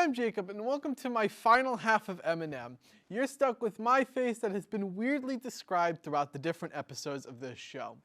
I'm Jacob, and welcome to my final half of M&M. You're stuck with my face that has been weirdly described throughout the different episodes of this show.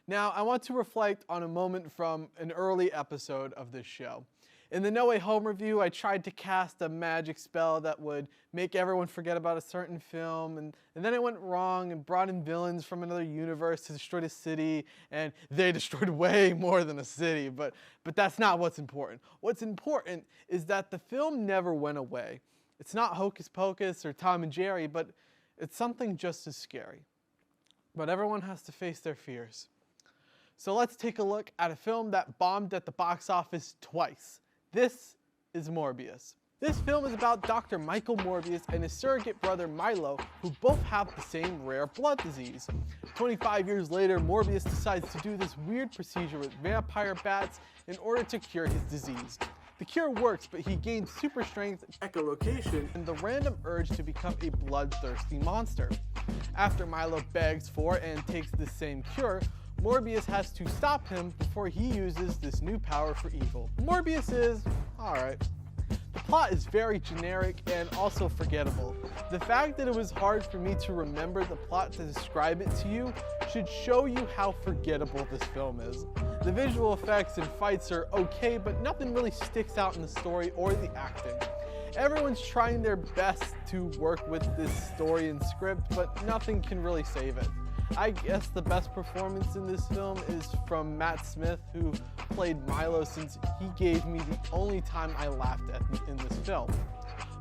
Now, I want to reflect on a moment from an early episode of this show. In the No Way Home review, I tried to cast a magic spell that would make everyone forget about a certain film, and then it went wrong and brought in villains from another universe to destroy the city, and they destroyed way more than a city, but that's not what's important. What's important is that the film never went away. It's not Hocus Pocus or Tom and Jerry, but it's something just as scary. But everyone has to face their fears. So let's take a look at a film that bombed at the box office twice. This is Morbius. This film is about Dr. Michael Morbius and his surrogate brother Milo, who both have the same rare blood disease. 25 years later, Morbius decides to do this weird procedure with vampire bats in order to cure his disease. The cure works, but he gains super strength, echolocation, and the random urge to become a bloodthirsty monster. After Milo begs for and takes the same cure, Morbius has to stop him before he uses this new power for evil. Morbius is alright. The plot is very generic and also forgettable. The fact that it was hard for me to remember the plot to describe it to you should show you how forgettable this film is. The visual effects and fights are okay, but nothing really sticks out in the story or the acting. Everyone's trying their best to work with this story and script, but nothing can really save it. I guess the best performance in this film is from Matt Smith, who played Milo, since he gave me the only time I laughed in this film.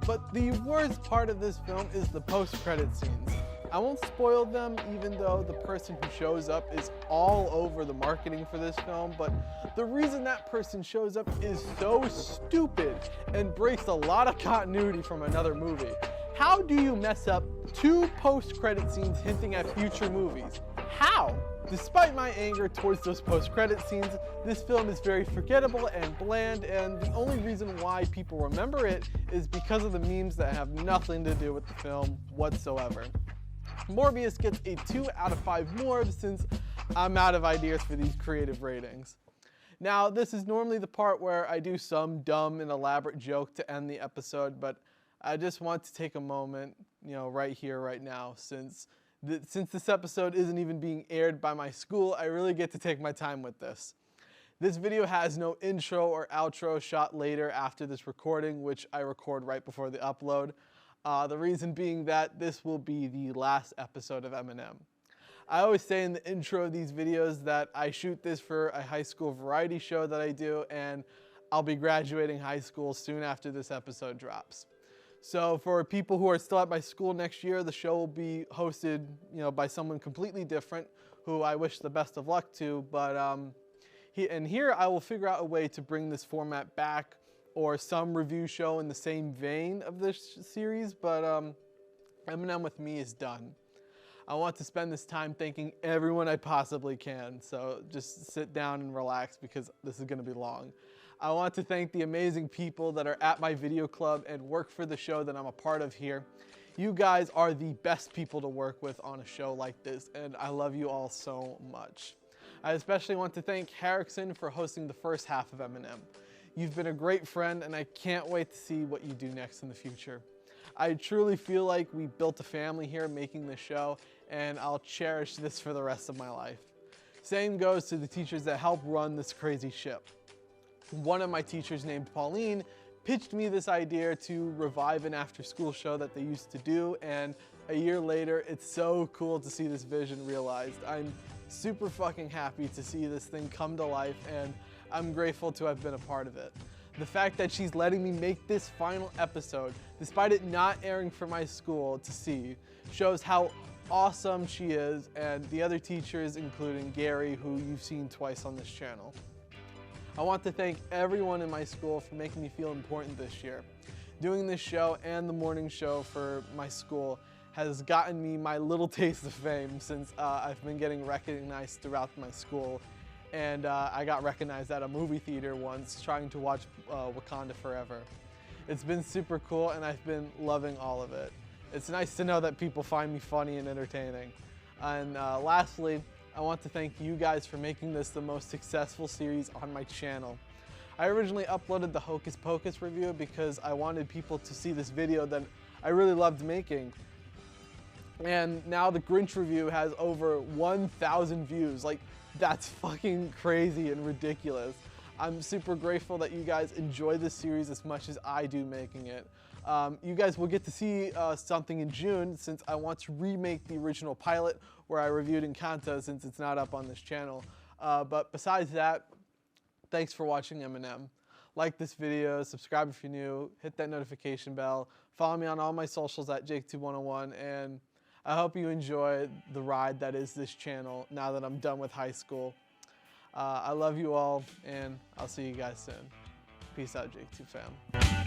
But the worst part of this film is the post-credit scenes. I won't spoil them, even though the person who shows up is all over the marketing for this film, but the reason that person shows up is so stupid and breaks a lot of continuity from another movie. How do you mess up 2 post-credit scenes hinting at future movies? How? Despite my anger towards those post-credit scenes, this film is very forgettable and bland, and the only reason why people remember it is because of the memes that have nothing to do with the film whatsoever. Morbius gets a 2 out of 5 Morbs since I'm out of ideas for these creative ratings. Now, this is normally the part where I do some dumb and elaborate joke to end the episode, but I just want to take a moment, right here, right now, since this episode isn't even being aired by my school, I really get to take my time with this. This video has no intro or outro shot later after this recording, which I record right before the upload. The reason being that this will be the last episode of M&M. I always say in the intro of these videos that I shoot this for a high school variety show that I do, and I'll be graduating high school soon after this episode drops. So for people who are still at my school next year, the show will be hosted, by someone completely different, who I wish the best of luck to. But here I will figure out a way to bring this format back, or some review show in the same vein of this series. But M&M with me is done. I want to spend this time thanking everyone I possibly can. So just sit down and relax, because this is going to be long. I want to thank the amazing people that are at my video club and work for the show that I'm a part of here. You guys are the best people to work with on a show like this, and I love you all so much. I especially want to thank Harrison for hosting the first half of M&M. You've been a great friend, and I can't wait to see what you do next in the future. I truly feel like we built a family here making this show, and I'll cherish this for the rest of my life. Same goes to the teachers that help run this crazy ship. One of my teachers, named Pauline, pitched me this idea to revive an after-school show that they used to do, and a year later, it's so cool to see this vision realized. I'm super fucking happy to see this thing come to life, and I'm grateful to have been a part of it. The fact that she's letting me make this final episode, despite it not airing for my school to see, shows how awesome she is, and the other teachers, including Gary, who you've seen twice on this channel. I want to thank everyone in my school for making me feel important this year. Doing this show and the morning show for my school has gotten me my little taste of fame, since I've been getting recognized throughout my school. And I got recognized at a movie theater once trying to watch Wakanda Forever. It's been super cool, and I've been loving all of it. It's nice to know that people find me funny and entertaining. And lastly, I want to thank you guys for making this the most successful series on my channel. I originally uploaded the Hocus Pocus review because I wanted people to see this video that I really loved making. And now the Grinch review has over 1,000 views. Like, that's fucking crazy and ridiculous. I'm super grateful that you guys enjoy this series as much as I do making it. You guys will get to see something in June, since I want to remake the original pilot where I reviewed Encanto, since it's not up on this channel. But besides that, thanks for watching Eminem. Like this video, subscribe if you're new, hit that notification bell, follow me on all my socials at JacobTubeHD, and I hope you enjoy the ride that is this channel now that I'm done with high school. I love you all, and I'll see you guys soon. Peace out, JacobTube fam.